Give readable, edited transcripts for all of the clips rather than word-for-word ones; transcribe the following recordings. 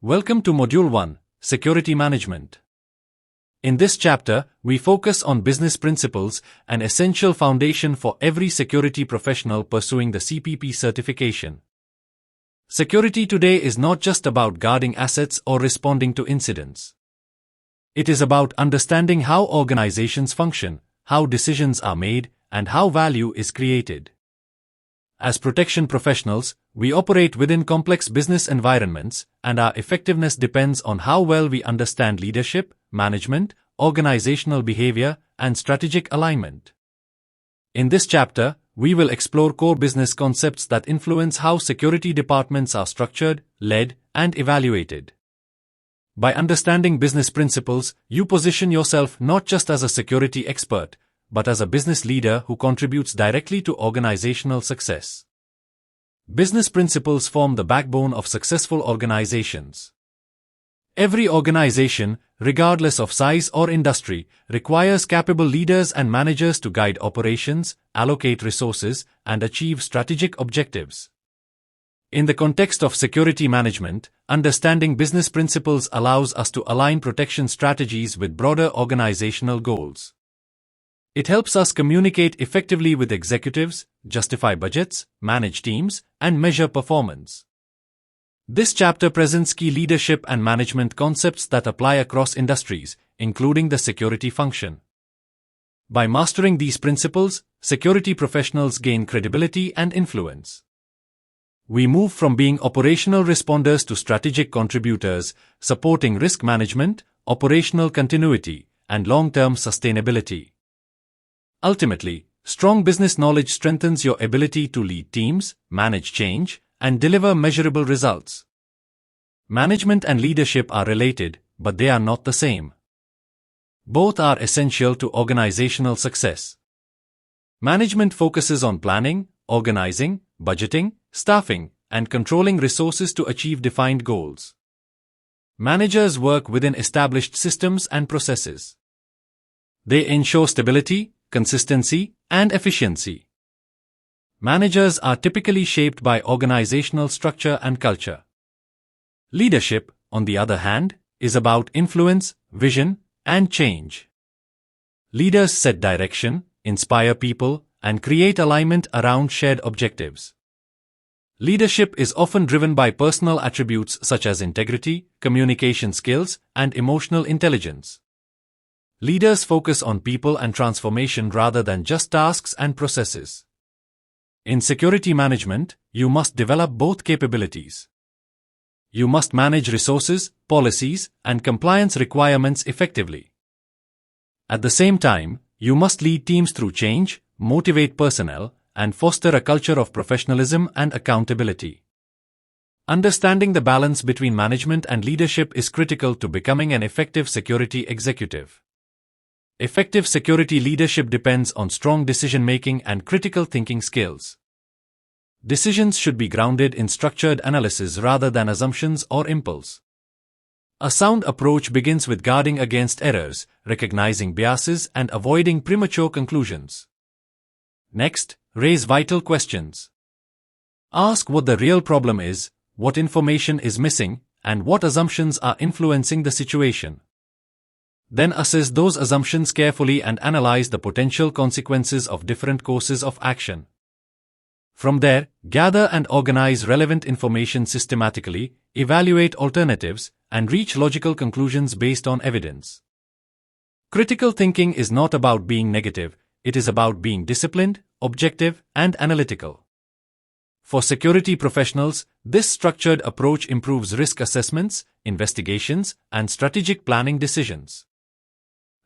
Welcome to Module 1, Security Management. In this chapter, we focus on business principles, an essential foundation for every security professional pursuing the CPP certification. Security today is not just about guarding assets or responding to incidents. It is about understanding how organizations function, how decisions are made, and how value is created. As protection professionals, we operate within complex business environments, and our effectiveness depends on how well we understand leadership, management, organizational behavior, and strategic alignment. In this chapter, we will explore core business concepts that influence how security departments are structured, led, and evaluated. By understanding business principles, you position yourself not just as a security expert, but as a business leader who contributes directly to organizational success. Business principles form the backbone of successful organizations. Every organization, regardless of size or industry, requires capable leaders and managers to guide operations, allocate resources, and achieve strategic objectives. In the context of security management, understanding business principles allows us to align protection strategies with broader organizational goals. It helps us communicate effectively with executives, justify budgets, manage teams, and measure performance. This chapter presents key leadership and management concepts that apply across industries, including the security function. By mastering these principles, security professionals gain credibility and influence. We move from being operational responders to strategic contributors, supporting risk management, operational continuity, and long-term sustainability. Ultimately, strong business knowledge strengthens your ability to lead teams, manage change, and deliver measurable results. Management and leadership are related, but they are not the same. Both are essential to organizational success. Management focuses on planning, organizing, budgeting, staffing, and controlling resources to achieve defined goals. Managers work within established systems and processes. They ensure stability, consistency, and efficiency. Managers are typically shaped by organizational structure and culture. Leadership, on the other hand, is about influence, vision, and change. Leaders set direction, inspire people, and create alignment around shared objectives. Leadership is often driven by personal attributes such as integrity, communication skills, and emotional intelligence. Leaders focus on people and transformation rather than just tasks and processes. In security management, you must develop both capabilities. You must manage resources, policies, and compliance requirements effectively. At the same time, you must lead teams through change, motivate personnel, and foster a culture of professionalism and accountability. Understanding the balance between management and leadership is critical to becoming an effective security executive. Effective security leadership depends on strong decision-making and critical thinking skills. Decisions should be grounded in structured analysis rather than assumptions or impulse. A sound approach begins with guarding against errors, recognizing biases, and avoiding premature conclusions. Next, raise vital questions. Ask what the real problem is, what information is missing, and what assumptions are influencing the situation. Then assess those assumptions carefully and analyze the potential consequences of different courses of action. From there, gather and organize relevant information systematically, evaluate alternatives, and reach logical conclusions based on evidence. Critical thinking is not about being negative, it is about being disciplined, objective, and analytical. For security professionals, this structured approach improves risk assessments, investigations, and strategic planning decisions.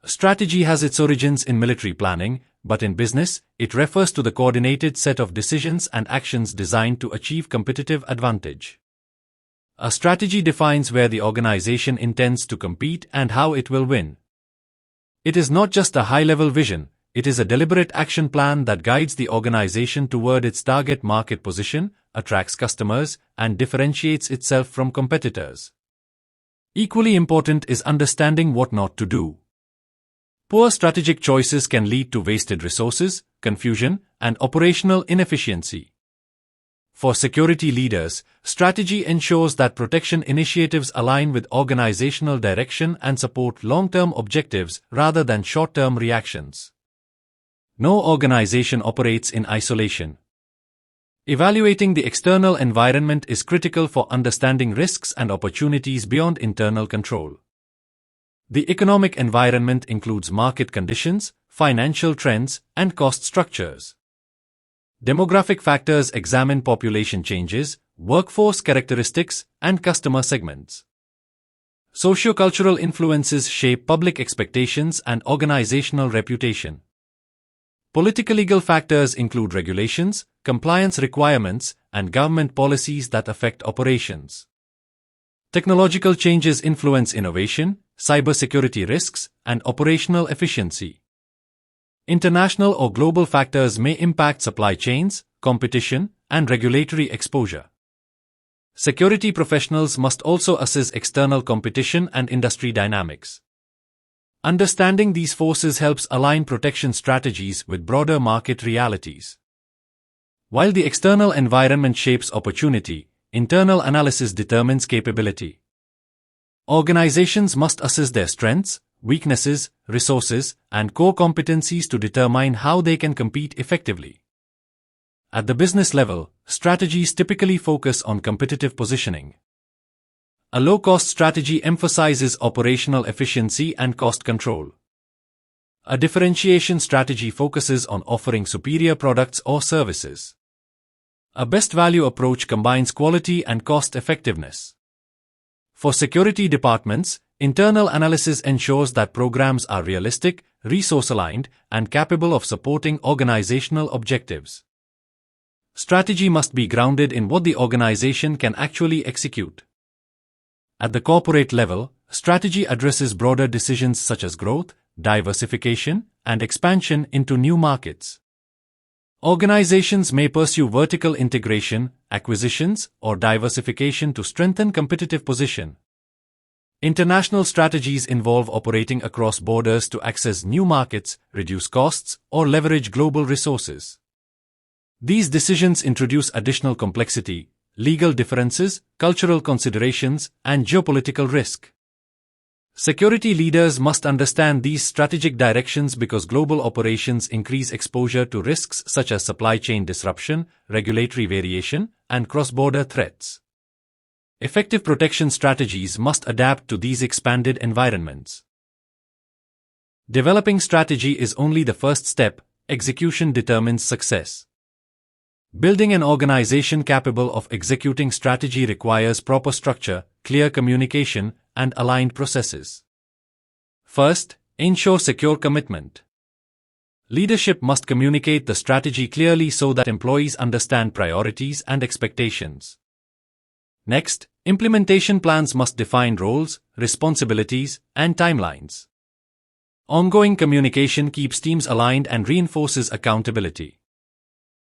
Strategy has its origins in military planning, but in business, it refers to the coordinated set of decisions and actions designed to achieve competitive advantage. A strategy defines where the organization intends to compete and how it will win. It is not just a high-level vision, it is a deliberate action plan that guides the organization toward its target market position, attracts customers, and differentiates itself from competitors. Equally important is understanding what not to do. Poor strategic choices can lead to wasted resources, confusion, and operational inefficiency. For security leaders, strategy ensures that protection initiatives align with organizational direction and support long-term objectives rather than short-term reactions. No organization operates in isolation. Evaluating the external environment is critical for understanding risks and opportunities beyond internal control. The economic environment includes market conditions, financial trends, and cost structures. Demographic factors examine population changes, workforce characteristics, and customer segments. Sociocultural influences shape public expectations and organizational reputation. Political-legal factors include regulations, compliance requirements, and government policies that affect operations. Technological changes influence innovation, cybersecurity risks, and operational efficiency. International or global factors may impact supply chains, competition, and regulatory exposure. Security professionals must also assess external competition and industry dynamics. Understanding these forces helps align protection strategies with broader market realities. While the external environment shapes opportunity, internal analysis determines capability. Organizations must assess their strengths, weaknesses, resources, and core competencies to determine how they can compete effectively. At the business level, strategies typically focus on competitive positioning. A low-cost strategy emphasizes operational efficiency and cost control. A differentiation strategy focuses on offering superior products or services. A best value approach combines quality and cost effectiveness. For security departments, internal analysis ensures that programs are realistic, resource-aligned, and capable of supporting organizational objectives. Strategy must be grounded in what the organization can actually execute. At the corporate level, strategy addresses broader decisions such as growth, diversification, and expansion into new markets. Organizations may pursue vertical integration, acquisitions, or diversification to strengthen competitive position. International strategies involve operating across borders to access new markets, reduce costs, or leverage global resources. These decisions introduce additional complexity, legal differences, cultural considerations, and geopolitical risk. Security leaders must understand these strategic directions because global operations increase exposure to risks such as supply chain disruption, regulatory variation, and cross-border threats. Effective protection strategies must adapt to these expanded environments. Developing strategy is only the first step, execution determines success. Building an organization capable of executing strategy requires proper structure, clear communication, and aligned processes. First, ensure secure commitment. Leadership must communicate the strategy clearly so that employees understand priorities and expectations. Next, implementation plans must define roles, responsibilities, and timelines. Ongoing communication keeps teams aligned and reinforces accountability.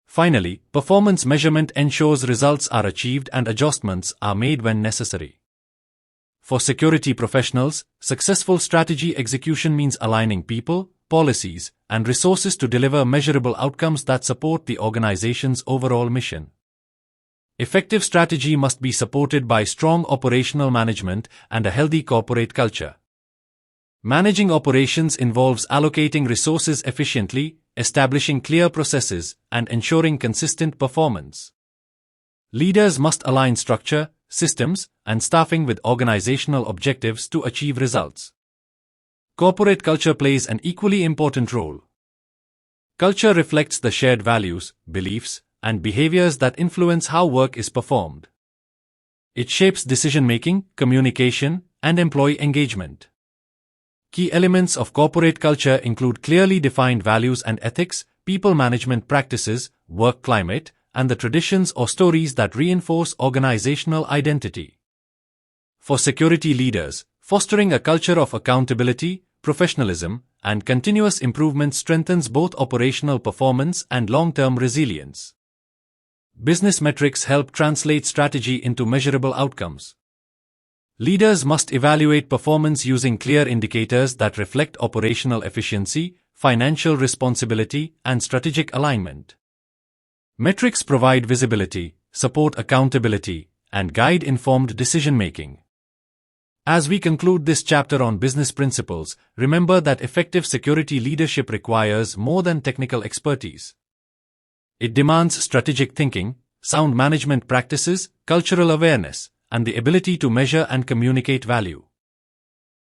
Finally, performance measurement ensures results are achieved and adjustments are made when necessary. For security professionals, successful strategy execution means aligning people, policies, and resources to deliver measurable outcomes that support the organization's overall mission. Effective strategy must be supported by strong operational management and a healthy corporate culture. Managing operations involves allocating resources efficiently, establishing clear processes, and ensuring consistent performance. Leaders must align structure, systems, and staffing with organizational objectives to achieve results. Corporate culture plays an equally important role. Culture reflects the shared values, beliefs, and behaviors that influence how work is performed. It shapes decision-making, communication, and employee engagement. Key elements of corporate culture include clearly defined values and ethics, people management practices, work climate, and the traditions or stories that reinforce organizational identity. For security leaders, fostering a culture of accountability, professionalism, and continuous improvement strengthens both operational performance and long-term resilience. Business metrics help translate strategy into measurable outcomes. Leaders must evaluate performance using clear indicators that reflect operational efficiency, financial responsibility, and strategic alignment. Metrics provide visibility, support accountability, and guide informed decision-making. As we conclude this chapter on business principles, remember that effective security leadership requires more than technical expertise. It demands strategic thinking, sound management practices, cultural awareness, and the ability to measure and communicate value.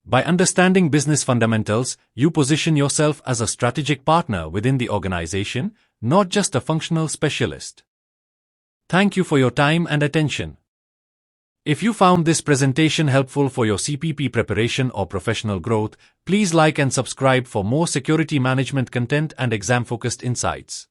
By understanding business fundamentals, you position yourself as a strategic partner within the organization, not just a functional specialist. Thank you for your time and attention. If you found this presentation helpful for your CPP preparation or professional growth, please like and subscribe for more security management content and exam-focused insights.